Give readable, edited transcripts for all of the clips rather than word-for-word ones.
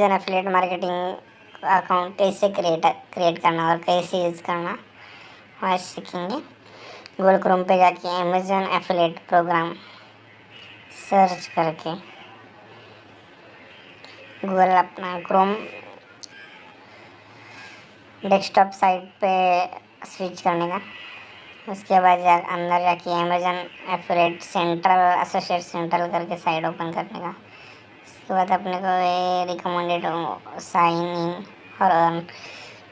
Amazon affiliate marketing account कैसे create करना और कैसे यूज़ करना आज सीखेंगे। गूगल क्रोम पे जाके अमेजन एफिलिएट प्रोग्राम सर्च करके गूगल अपना क्रोम डेस्कटॉप साइट पे स्विच करने का। उसके बाद अंदर जाके Amazon affiliate central associate central करके साइट ओपन करने का। उसके बाद अपने को ये रिकमेंडेड साइन इन और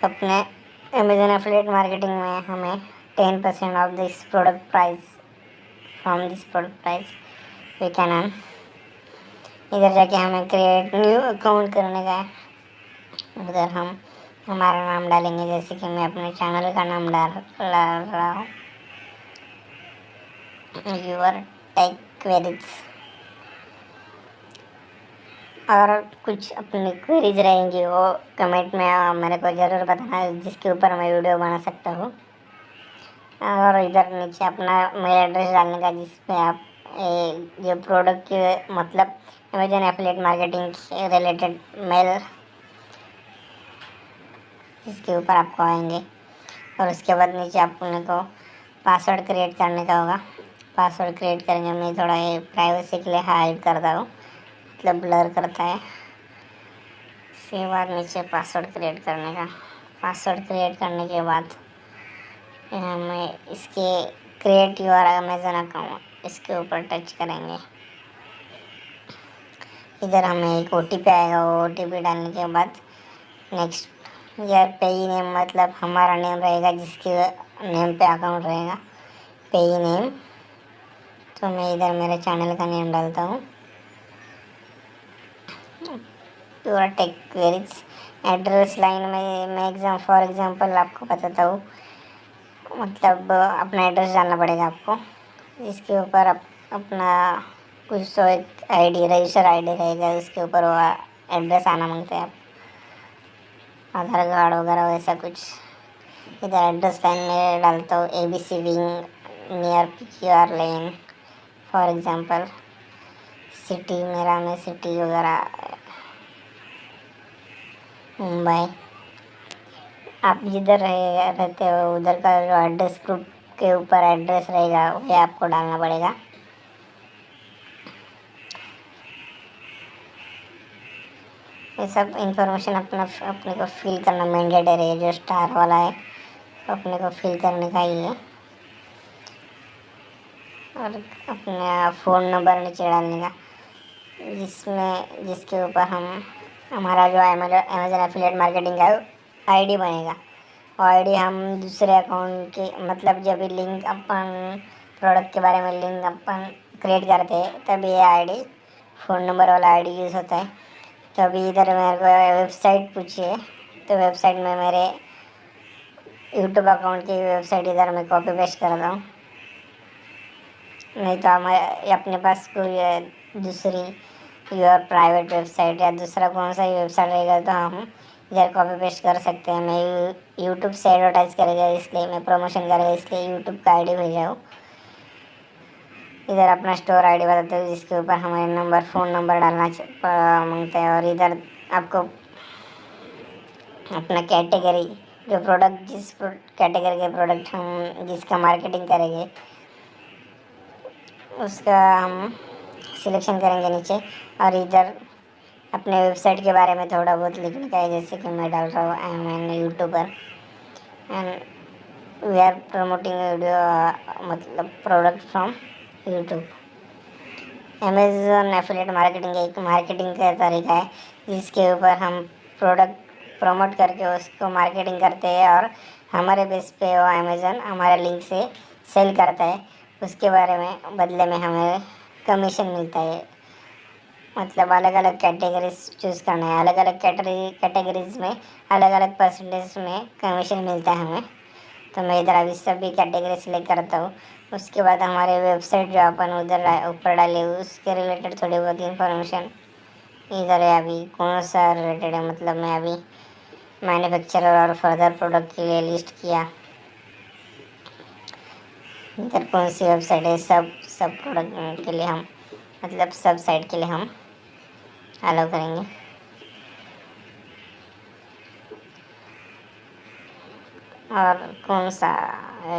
अपने अमेजन एफिलिएट मार्केटिंग में हमें 10% off this product price from this product price we can earn. इधर जाके हमें क्रिएट न्यू अकाउंट करने का है। उधर हम हमारा नाम डालेंगे, जैसे कि मैं अपने चैनल का नाम डाल रहा हूँ यूर टेक क्वेरीज, और कुछ अपनी क्वेरीज रहेंगी वो कमेंट में मेरे को ज़रूर बताना, जिसके ऊपर मैं वीडियो बना सकता हूँ। और इधर नीचे अपना मेल एड्रेस डालने का, जिसमें आप जो प्रोडक्ट के मतलब Amazon affiliate marketing related mail इसके ऊपर आपको आएंगे। और उसके बाद नीचे अपने को पासवर्ड क्रिएट करने का होगा। पासवर्ड क्रिएट करेंगे, मैं थोड़ा ये प्राइवेसी के लिए हाइड करता हूँ, मतलब ब्लर करता है। उसके बाद नीचे पासवर्ड क्रिएट करने का। पासवर्ड क्रिएट करने के बाद हमें इसके क्रिएट योर अमेजन अकाउंट इसके ऊपर टच करेंगे। इधर हमें एक OTP आएगा, वो OTP डालने के बाद नेक्स्ट यार पेई नेम मतलब हमारा नेम रहेगा, जिसके नेम पे अकाउंट रहेगा पेई नेम। तो मैं इधर मेरे चैनल का नेम डालता हूँ पूरा टेक क्वेरीज। एड्रेस लाइन में मैं फॉर एग्जांपल आपको बताता हूँ, मतलब अपना एड्रेस डालना पड़ेगा आपको, जिसके ऊपर अपना कुछ तो एक आईडी रजिस्टर आईडी रहेगा, उसके ऊपर वो एड्रेस आना मांगते हैं आप, आधार कार्ड वगैरह वैसा कुछ। इधर एड्रेस लाइन में डालता हूँ ABC wing near PQR lane for example. City मेरा में सिटी वगैरह मुंबई। आप जिधर रहते हो उधर का जो एड्रेस प्रूफ के ऊपर एड्रेस रहेगा वही आपको डालना पड़ेगा। ये सब इंफॉर्मेशन अपने को फिल करना मैंडेटरी है। जो स्टार वाला है तो अपने को फिल करने का ही है। और अपना फ़ोन नंबर नीचे डालने का, जिसके ऊपर हम हमारा जो अमेजन एफिलिएट मार्केटिंग का आईडी बनेगा। और आईडी हम दूसरे अकाउंट के मतलब जब भी लिंक अपन प्रोडक्ट के बारे में लिंक अपन क्रिएट करते हैं तभी ये आईडी फ़ोन नंबर वाला आईडी यूज़ होता है। तो अभी इधर मेरे को वेबसाइट पूछिए, तो वेबसाइट में मेरे यूट्यूब अकाउंट की वेबसाइट इधर मैं कॉपी पेस्ट कर रहा हूँ। नहीं तो हमारे अपने पास कोई दूसरी योर प्राइवेट वेबसाइट या दूसरा कौन सा ही वेबसाइट रहेगा तो हम इधर कॉपी पेस्ट कर सकते हैं। मैं यूट्यूब से एडवर्टाइज़ करेगा इसलिए मैं प्रमोशन करेगा इसलिए यूट्यूब का आईडी भेजा हूँ। इधर अपना स्टोर आईडी बताते हो, जिसके ऊपर हमारे नंबर फ़ोन नंबर डालना मांगते हैं। और इधर आपको अपना कैटेगरी, जो प्रोडक्ट जिस कैटेगरी के प्रोडक्ट हम जिसका मार्केटिंग करेंगे उसका हम सिलेक्शन करेंगे नीचे। और इधर अपने वेबसाइट के बारे में थोड़ा बहुत लिखने का है, जैसे कि मैं डाल रहा हूँ I am an YouTuber and we are promoting video मतलब product from YouTube. Amazon affiliate marketing एक मार्केटिंग का तरीका है, जिसके ऊपर हम प्रोडक्ट प्रमोट करके उसको मार्केटिंग करते हैं और हमारे बेस पे वो अमेजन हमारे लिंक से सेल करता है। उसके बारे में बदले में हमें कमीशन मिलता है। मतलब अलग अलग कैटेगरीज चूज़ करना है, अलग अलग कैटेगरीज में अलग अलग परसेंटेज में कमीशन मिलता है हमें। तो मैं इधर अभी सभी कैटेगरी सिलेक्ट करता हूँ। उसके बाद हमारे वेबसाइट जो अपन उधर ऊपर डाले उसके रिलेटेड थोड़ी बहुत इन्फॉर्मेशन इधर है। अभी कौन सा रिलेटेड है, मतलब मैं अभी मैन्युफैक्चरर और फर्दर प्रोडक्ट के लिए लिस्ट किया। इधर कौन सी वेबसाइट है, सब प्रोडक्ट के लिए हम मतलब सब साइट के लिए हम अलाउ करेंगे। और कौन सा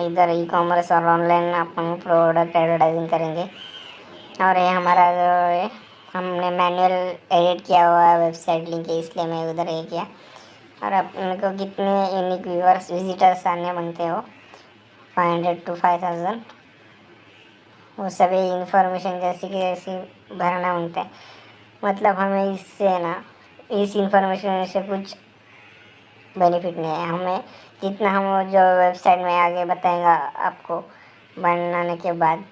इधर ई कॉमर्स और ऑनलाइन अपन प्रोडक्ट एडवर्टाइजिंग करेंगे। और ये हमारा जो है हमने मैनुअल एडिट किया हुआ है वेबसाइट लिंक है, इसलिए मैं उधर ये किया। और अपन को कितने यूनिक व्यूअर्स विजिटर्स आने बनते हो 500 to 5000, वो सभी इंफॉर्मेशन जैसी कि ऐसी भरना बनता है। मतलब हमें इससे ना इस इंफॉर्मेशन से कुछ बेनिफिट नहीं है हमें। जितना हम जो वेबसाइट में आगे बताएंगा आपको बनाने के बाद,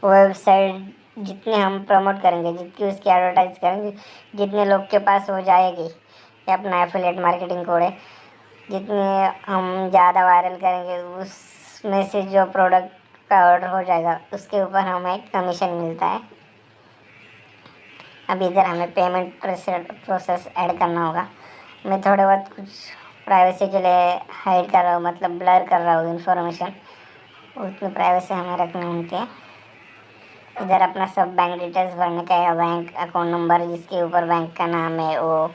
वो वेबसाइट जितने हम प्रमोट करेंगे, जितनी उसकी एडवर्टाइज करेंगे, जितने लोग के पास हो जाएगी, ये अपना एफिलिएट मार्केटिंग कोड है, जितने हम ज़्यादा वायरल करेंगे उसमें से जो प्रोडक्ट का ऑर्डर हो जाएगा उसके ऊपर हमें कमीशन मिलता है। अब इधर हमें पेमेंट प्रोसेस ऐड करना होगा। मैं थोड़े बहुत कुछ प्राइवेसी के लिए हाइड कर रहा हूँ, मतलब ब्लर कर रहा हूँ इन्फॉर्मेशन, उतनी प्राइवेसी हमें रखनी होती है। इधर अपना सब बैंक डिटेल्स भरने का है, बैंक अकाउंट नंबर जिसके ऊपर बैंक का नाम है, वो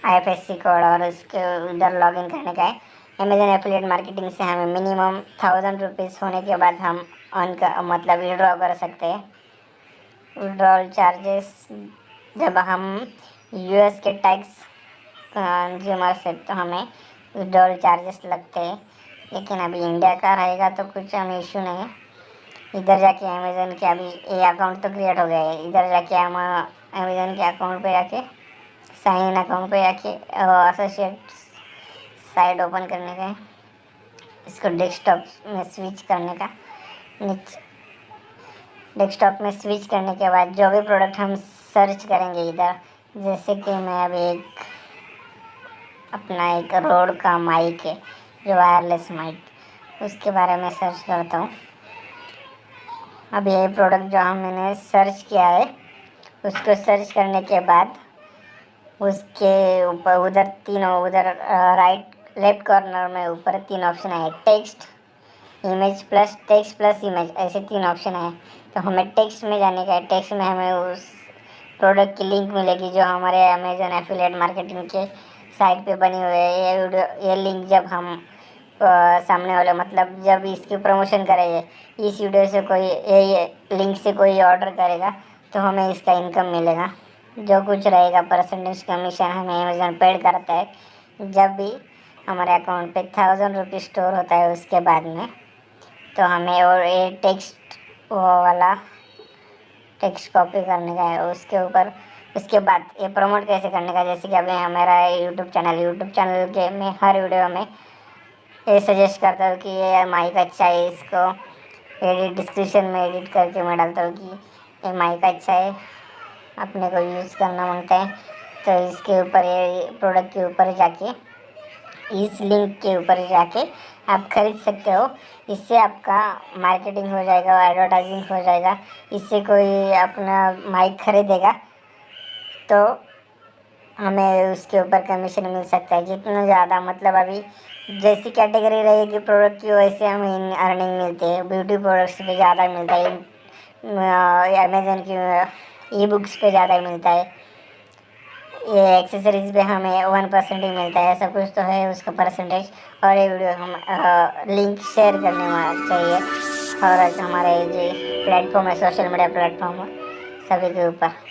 IFSC कोड, और उसके उधर लॉगिन करने का है। अमेजन एफिलिएट मार्केटिंग से हमें मिनिमम 1000 रुपीज़ होने के बाद हम ऑन का मतलब विड्रॉ कर सकते हैं। विड्रॉल चार्जेस जब हम US के टैक्स कंज्यूमर से तो हमें विड्रॉल चार्जेस लगते हैं, लेकिन अभी इंडिया का रहेगा तो कुछ हमें इशू नहीं है। इधर जाके अमेज़न के अभी ये अकाउंट तो क्रिएट हो गया है, इधर जाके हम अमेज़न के अकाउंट पे जाके साइन इन अकाउंट पे जाके एसोसिएट साइट ओपन करने का है, इसको डेस्कटॉप में स्विच करने का। डेस्कटॉप में स्विच करने के बाद जो भी प्रोडक्ट हम सर्च करेंगे इधर, जैसे कि मैं अभी अपना एक रोड का माइक है जो वायरलेस माइक, उसके बारे में सर्च करता हूँ। अब ये प्रोडक्ट जो हमने सर्च किया है उसको सर्च करने के बाद उसके ऊपर उधर राइट लेफ्ट कॉर्नर में ऊपर 3 ऑप्शन है, text, image plus text plus image, ऐसे 3 ऑप्शन है। तो हमें टेक्स्ट में जाने का है। टेक्स्ट में हमें उस प्रोडक्ट की लिंक मिलेगी जो हमारे अमेजन एफिलिएट मार्केटिंग के साइट पे बनी हुई है। ये वीडियो ये लिंक जब हम सामने वाले मतलब जब इसकी प्रमोशन करेंगे, इस वीडियो से कोई ये लिंक से कोई ऑर्डर करेगा तो हमें इसका इनकम मिलेगा। जो कुछ रहेगा परसेंटेज कमीशन हमें अमेजन पेड करता है। जब भी हमारे अकाउंट पे 1000 रुपीज़ स्टोर होता है उसके बाद में, तो हमें और ये टेक्स्ट वो वाला टेक्स्ट कॉपी करने का है उसके ऊपर। उसके बाद ये प्रमोट कैसे करने का, जैसे कि अभी हमारा यूट्यूब चैनल के मैं हर वीडियो में ये सजेस्ट करता हूँ कि ये माइक अच्छा है, इसको एडिट डिस्क्रिप्शन में एडिट करके मैं डालता हूँ कि ये माइक अच्छा है, अपने को यूज़ करना मांगता है। तो इसके ऊपर ये प्रोडक्ट के ऊपर जाके इस लिंक के ऊपर जाके आप खरीद सकते हो। इससे आपका मार्केटिंग हो जाएगा, एडवर्टाइजिंग हो जाएगा। इससे कोई अपना माइक खरीदेगा तो हमें उसके ऊपर कमीशन मिल सकता है। जितना ज़्यादा मतलब अभी जैसी कैटेगरी रहेगी प्रोडक्ट की वैसे हमें अर्निंग मिलती है। ब्यूटी प्रोडक्ट्स पे ज़्यादा मिलता है, अमेजन की ई-बुक्स पे ज़्यादा मिलता है, ये एक्सेसरीज पे हमें 1% ही मिलता है। ऐसा कुछ तो है उसका परसेंटेज। और ये वीडियो हम लिंक शेयर करने में चाहिए और हमारे जो प्लेटफॉर्म है सोशल मीडिया प्लेटफॉर्म सभी के ऊपर।